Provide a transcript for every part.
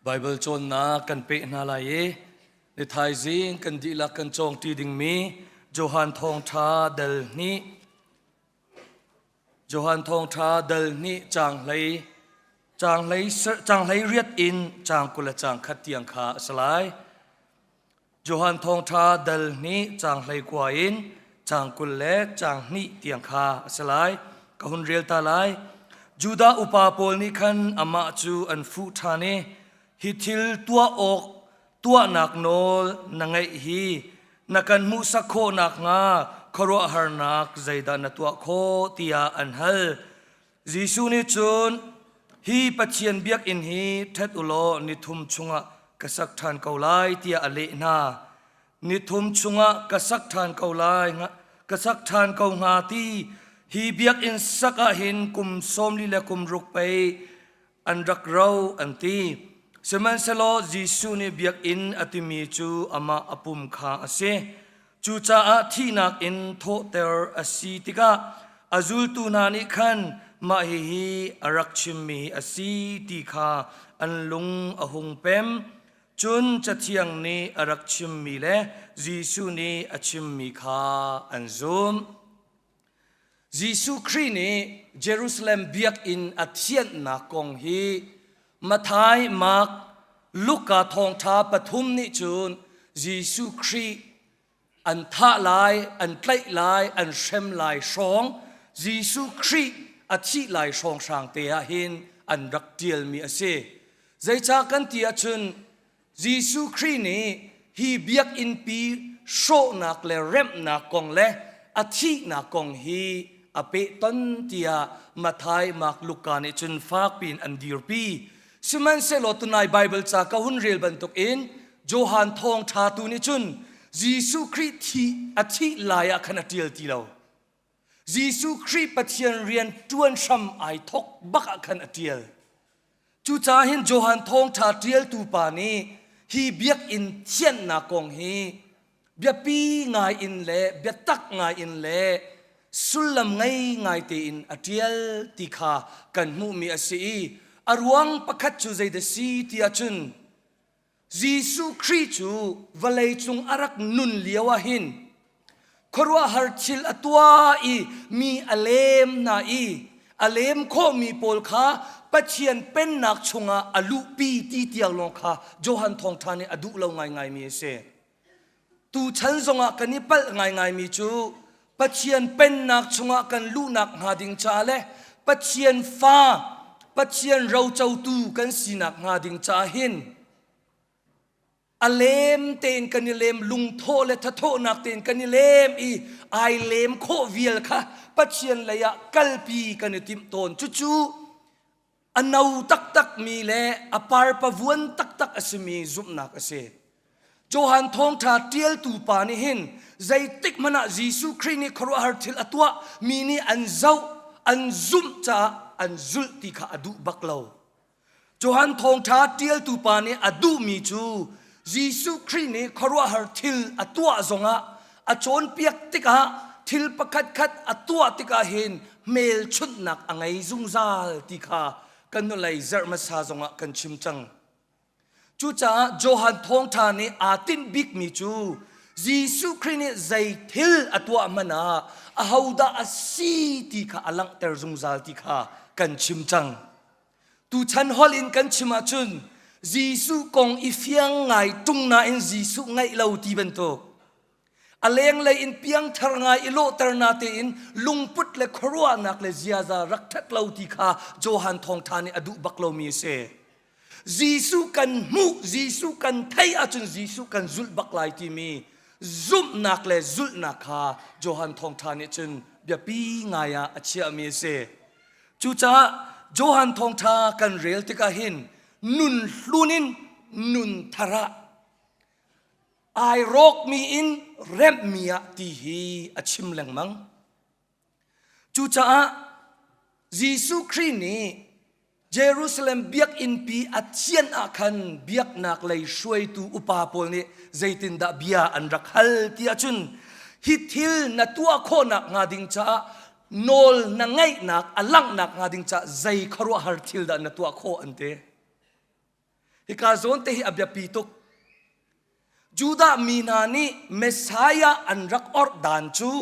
Bible chon na kan pe na la ye ni thai jing kan di la kan chong ti ding mi Johan thong tha dal ni Johan thong tha dal ni chang lei riat in chang kula chang khat tiang kha salai Johan thong tha dal ni chang lei kwa in chang kul le chang ni tiang kha salai ka hun rel ta lai Juda upa pol ni khan ama chu an fu tha ne hi thil tua ok tua nak nol nangai hi nakan mu sakho nak nga khoro har nak zaida na tua kho tia an hal Jisu ni chun hi pathian biak in hi that ulo ni thum chunga kasak than kaulai tia ale na ni thum chunga kasak than kaulai nga kasak than kau nga ti hi biak in saka hin kum som li le kum ruk pe an rak rau an ti seman selo Jisu ni biak in atimi chu ama apum kha ase chu cha a thi nak in tho ter asi tika azul tu na ni khan ma hi arak chim mi asi ti kha an lung ahung pem chun chathiang ni arak chim mi le Jisu ni achim mi kha an zum Jisu Christ ni Jerusalem biak in athian na kong hi Mathai Mark Luka thong tha pathum ni chun Jisu Christ an tha lai an tlai lai an shem lai song Jisu Christ achi lai song sang te a hin an rak tial mi ase zai cha kan tia chun Jisu Christ ni hi biak in pi sho nak le rem na kong le achi na kong hi ape ton tia Mathai Mark Luka ni chun fak pin an dir pi Suman selo tunai Bible cha ka hun rel ban tok in Johan thong tha tu ni chun Jisu Christ thi athi laya khana tial ti lo Jisu Christ pathian rian tuan sham ai thok baka khan atial chu cha hin Johan thong tha tial tu pa ni hi biak in thian na kong hi bia pi ngai in le bia tak ngai in le sulam ngai te in atial ti kha kan mu mi asi arwang pakhat chu zai de si ti achun Jisu Christ chu valai chung arak nun liawa hin khorwa har chil atwa I mi alem na I alem kho mi pol kha pachian pen nak chunga alu pi ti tiang long kha Johan thong thani adu lo ngai mi se tu chan zonga kanipal ngai mi chu pachian pen nak chunga kan lu nak nga ding cha le pachian fa pachian rau chau tu kan sinak nga ding cha hin alem ten kanilem lung tho le tha tho nak ten kanilem I ai lem kho vial kha pachian leya kalpi kanitim ton chu anau tak mi le apar pavuan tak asmi zum nak ase Johan thong tha tial tu pa ni hin zai tik mana Jisu Christ ni khoro har thil atwa mi ni an zau an zum cha an zul ti kha adu baklo Johan thong tha tial tu pa ni adu mi chu Jisu Christ ni khoro har thil atwa zonga achon piak tika thil pakhat khat atwa tika hin mel chut nak angai zungzal ti kha kan no lai zar ma sa zonga kan chim chang chu cha Johan thong tha ni atin big mi chu Jisu Christ ni zai thil atwa mana a hauda asi ti kha alang ter zungzal ti kha kan chim chang tu chan hol in kan chima chun Jisu kong ifiang ngai tung na in Jisu ngai lau ti bento aleng le in piang thar ngai ilo tar na te in lungput le khorwa nak le ziaza rakthat lau ti kha Johan thong thani adu baklo mi se Jisu kan mu Jisu kan thai achun Jisu kan zul baklai ti mi zum nak le zul nak kha Johan thong thani chun bia pi ngaya achia mi se chu cha Johan thong tha kan rel tika hin nun lunin nun thara ai rok mi in rem mia ti hi achim lang mang chu cha Jisu Christ ni Jerusalem biak in pi athian akhan biak nak lei shuai tu upa pol ni zaitin da bia an rakhal ti achun hithil na tua kho nak nga ding cha nol na ngai nak alang nak nga ding cha zai kharo har thil da na tua kho ante ฮิกาโซนเตหิอับยาปีตุกจูดามีนานีเมสไซยาอันรักอร์ดานจู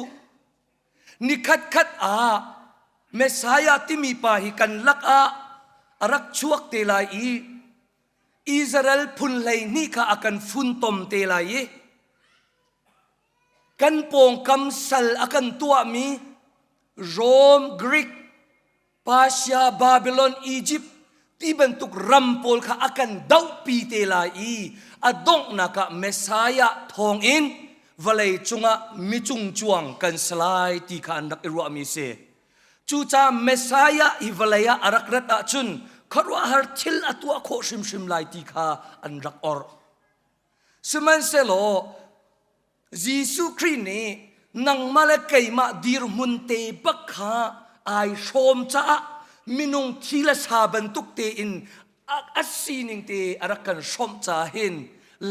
นิคัดเมสไซยาที่มีปาหิกันลักรักชวกเตลายอิสราเอลพุนเลยนี่ข้าอากันฟุนตมเตลายกันปงคำสัลอากันตัวมีโรมกรีกปาเซียบาบิลอนอียิปต์ที่บรรทุกรัมโพลข้าอากันดาวปีเตลายอดงนักเมสไซยาทองอินวะเลยจุงะมิจุงจวงกันสลายที่ข้านักอิรัวมีเสจูจาเมสไซยาอิวะเลยอารักรัตจุนขรวาฮาร์ทิลอตัวโคชิมไลที่ข้าอันรักอร์สมันเซโลยิสุครินีนังมาเลกัยมาดีรมุนเตบักข้าไอชมจ้ามินุงทีละสาบันตุกเตอินอัศซีนิงเตอรักกันชมจ้าเห็น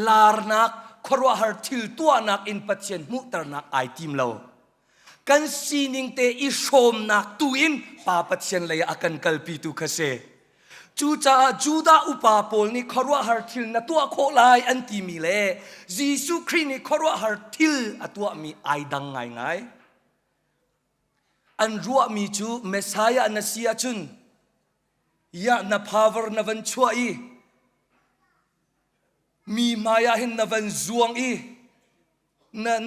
ลาร์นักขรวาฮาร์ทิลตัวนักอินปัจเจนมุตรนักไอทีมเรากันซีนิงเตอิชมนักตูอินปาปัจเจนเลยอากันกัลปีตุคเซจูจาจูดาอุปาโพลนี่ขรวาฮาร์ทิลนัตัวโคลายอันที่มีเล่ยิสุครินี่ขรวาฮาร์ทิลตัวมีไอดังไงอันรัวมีจูเมสไซยานัสยาจุนยาณพาวร์นวันช่วยมีมายาหินนวันจวง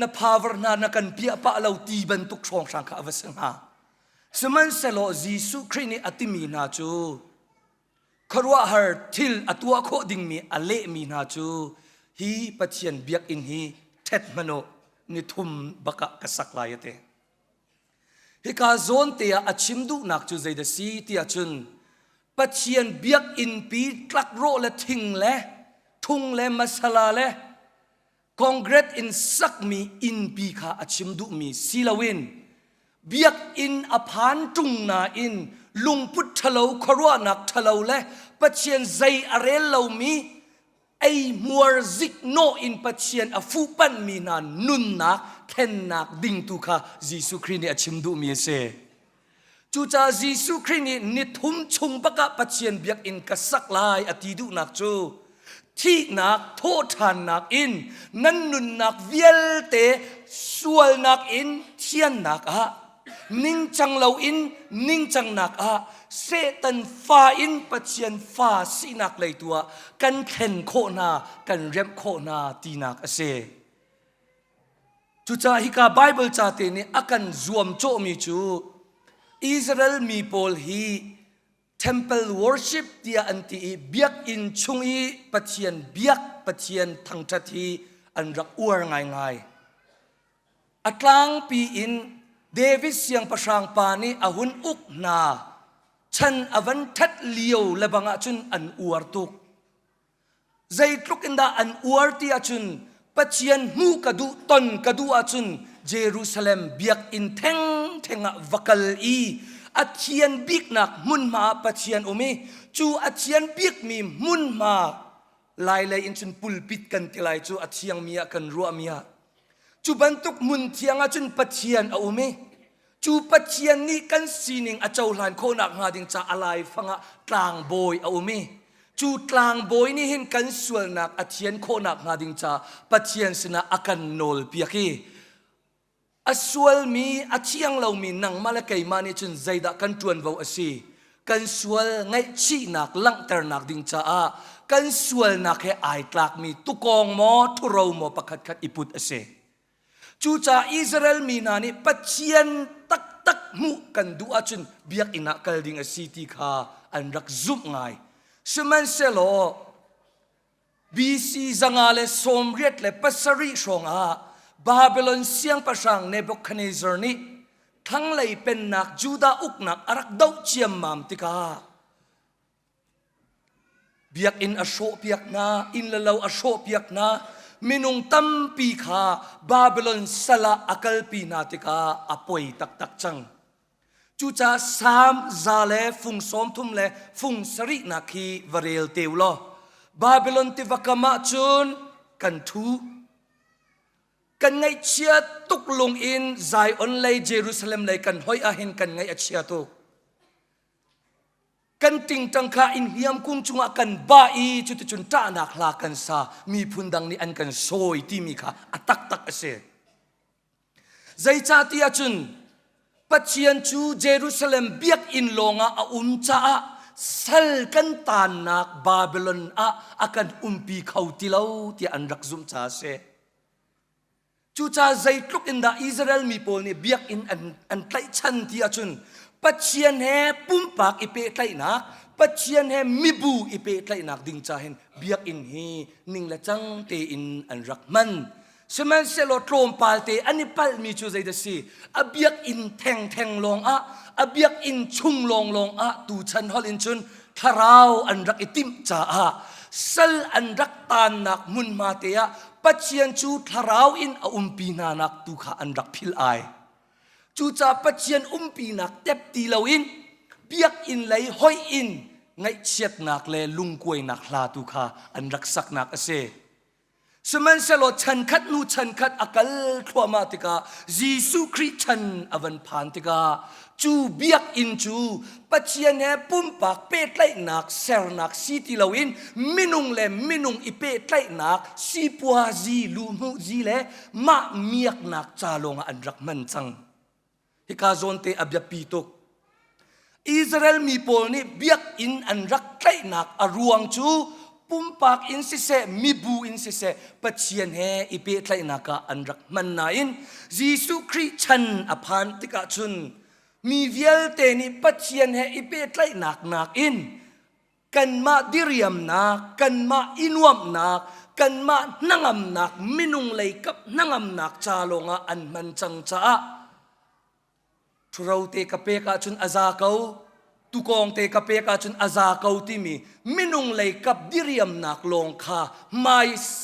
ณพาวร์นากันเปียปะเราตีบันทุกช่องสังขาวสังหาสมันเซโลยิสุครินี่อติมีนาจูขรวาฮาร์ทิลอตัวโคดิงมีอเลมีนาจูฮีปัจเจียนเบียกอินฮีเท็ดมโนนิทุมบักกษักลายเตฮิกาโซนเตียอชิมดูนักจูใจเดซีเตียจุนปัจเจียนเบียกอินปีตลักโรและทิงและทุงและมัสลาและคอนเกรสอินสักมีอินปีข้าอชิมดูมีซิลาวินเบียกอินอภานจุงนาอินลุงพุทธเลวขรัวนักทเลวและปัจเจียนใจอะไรเลวมีไอมัวซิกโนอินปัจเจียนอฟูปันมีนานุนนักเข็นนักดิ่งตุข้ายิสุครินีอชิมดูมีเสจูจายิสุครินีนิทุมชงปะกะปัจเจียนเบียกอินกัสักลายอติดูนักจูที่นักโทษทานนักอินนั่นนุนนักเวียลเตสวลนักอินเทียนนักนิ่งจังเราอินนิ่งจังนักเซตันฟ้าอินปัจเจียนฟ้าสีนักเลยตัวกันเข็นโคนากันเร็มโคนาตีนักเสจูจ่าฮิกาไบเบิลจ่าเตนี่อากันรวมโจมีจูอิสราเอลมีโพลฮี temple worship เดียอันที่เบียกอินชุงอีปัจเจียนเบียกปัจเจียนทั้งทัดทีอันรักอวร์ง่ายอัตลังปีอินเดวิสเสียงประชางปานีอาหุนอุกนาฉันอวันทัดเลียวและบางอาจุนอันอวร์ตุกใจตรุกอินดาอันอวร์ที่อาจุนปัจเจียนมูกระดูตนกระดูอาจุนเยรูซาเล็มเบียกอินเทงวักลอัจเจียนบิกนักมุนมาปัจเจียนโอมีจูอัจเจียนบิกมีมุนมาลายเลยอินจุนปุลปิดกันที่ลายจูอัจเจียงมีกันรัวมีจูบันทุกมุนเทียงอาจุนปัจเจียนเอาไหมจูปัจเจียนนี่กันสีนิงอาเจ้าหลานโคนักหาดิงจะอะไรฟังกลางโบยเอาไหมจูกลางโบยนี่เห็นกันส่วนนักอาเจียนโคนักหาดิงจะปัจเจียนสนะอากันโนลเปียกีอาส่วนมีอาเชียงเรามีนังมาละไกมานี่จุนใจดักกันจวนวาสีกันส่วนไงชีนักลังเตอร์นักดิงจะกันส่วนนักให้ไอตลักมีตุกองหมอทุเราหมอประคัดคัดอิปุตเสจูจ่าอิสราเอลมีนานี่ปัจเจียนตักมุกันดูอาจุนเบียกอินักกัลดิงสีติข้าอันรักซุบไงสมันเซโลบีซีจังอาเลสมเรียดเลปัสริชงบาบิลอนเสียงประชังเนบุคเนซาร์นี่ทั้งเลยเป็นนักจูดาอุกนักอารักดาวเจียมมามติกาเบียกอินอโชเปียกนาอินละเลวอโชเปียกนามินุงตัมปีขาบาบิลอนสละอักลปีนาติกาอป่วยตักจังจูจ่าสามซาเลฟุงสอมทุมเลฟุงสรินักฮีวเรลเตวโลบาบิลอนติวกามาจุนกันทูกันไงเชียตุกลงอินไซออนเลยเยรูซาเล็มเลยกันห้อยอาหินกันไงเชียตุก กันติงจังคาอินเฮียมกุงจุงอากันบ้าอีจุดจุนตานักลากันซามีพุนดังนี้อันกันโซยที่มีค่ะอัตักตักเสใจจ่าที่อาจุนปัจเจียนจูเยรูซาเล็มเบียกอินลงอาจ้าสัลกันตานักบาบิลอนอากันปีเขาติเลาที่อันรักซุมจ่าเสจูจ่าใจทุกอินดาอิสราเอลมีโพลนี่เบียกอินอันไตชันที่อาจุนปัจเจียนเฮปุ่มปากอิเปไตนักปัจเจียนเฮมิบูอิเปไตนักดิ่งจ่าเห็นเบียกอินเฮนิ่งละจังเตอินอันรักมันสมัยเซโลโตรมปาลเตอันนี้ปัลมีจูใจเดซีอเบียกอินแทงลงอเบียกอินชุงลงตูชันฮอลินชุนทาราวอันรักอิติมจ่าสัลอันรักตานนักมุนมาเตียปัจเจียนจูทาราวอินปีนานักตูขาอันรักพิลไอจูจ่าปัจเจียนปีนักเต็บตีลาวินเบียกอินไหลห้อยอินไงเชียดนักเลลุงกวยนักลาตูขาอันรักสักนักเสสมัยเซโลชันคัดนูชันคัดอากาศทั่วมาติกายิสุคริชันอวันพันติกาจูเบียกอินจูปัจเจียนเฮปุ่มปากเปตไลนักเซรนักซีติลาวินมินุงเลมินุงอิเปตไลนักซีปัวจีลูมุจีเลมาเมียกนักจาลงอันรักมันจังฮิคาโซนเตอเบียปีตุกอิสราเอลมีโพลนี่เบียกอินอันรักไลนักอรวงจูปุ่มปากอินสิเซมิบูอินสิเซปัจเจียนเฮอิเปตไลนักอันรักมันนาอินยิสุคริชันอภันติกาชุนมีเวลเตนิปัจเจียนเฮอิเปตไลนักอินกันมาดิริยมนักกันมาอินวมนักกันมานังมนักมินุงเลยกับนังมนักจาลงอันมันจังจ้าทุเราเตกเปกาชุนอาซาเกาตุกองเตกเปกาชุนอาซาเกาที่มีมินุงเลยกับดิริยมนักลงคาไม่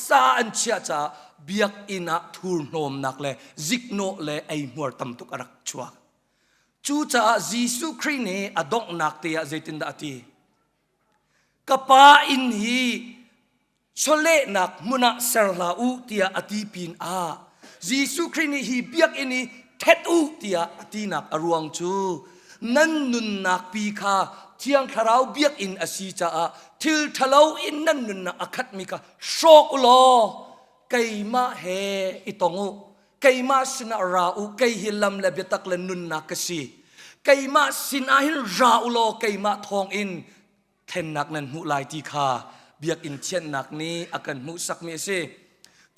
ซาอันเชียจ้าเบียกอินะทูนโนมนักเลยจิกโนเลยไอมัวตัมตุกรักชัวจูจ้ายิสุคริเนอดอกนักเตียเจตินดาตีกป้าอินฮีชเลนักมุนาเซรลาอูเตียอตีปินยิสุคริเนฮีเบียกอินีเท็ดอูเตียอตีนักอรวงจูนั่นนุนนักปีคาเที่ยงทาราวเบียกอินอสีจ้าทิลทะเลาอินนั่นนุนนักอคัดมิกาโชกโลไกมาเฮอิตงูไกมาสินาราอูไกฮิลัมเลเบตักเลนุนนักสีไกมาสินาฮินราอูโลไกมาทองอินเทนนักนั้นมุลายตีคาเบียกอินเชียนนักนี้อากันมุสักเมเซ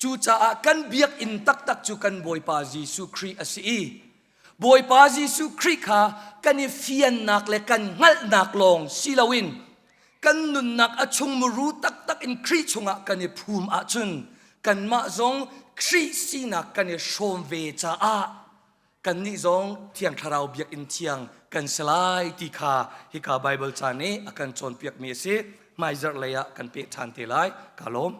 จูจ้ากันเบียกอินตักจูกันบอยปาจิสุครีอสีบอยปาจิสุครีคากันเฟียนนักและกันงัลนักลงศิลาวินกันนุนนักอชงมรูตักอินครีชงะกันภูมิอาจุนกันมาจงครีสีนักกันชมเวจ้ากันนี่จงเที่ยงทาราวเบียกอินเที่ยงกันสลายตีคาฮิกาไบเบิลจานีอากันจนเปียกเมเซไม่เจอเลยกันเปียทันเทไลกาลม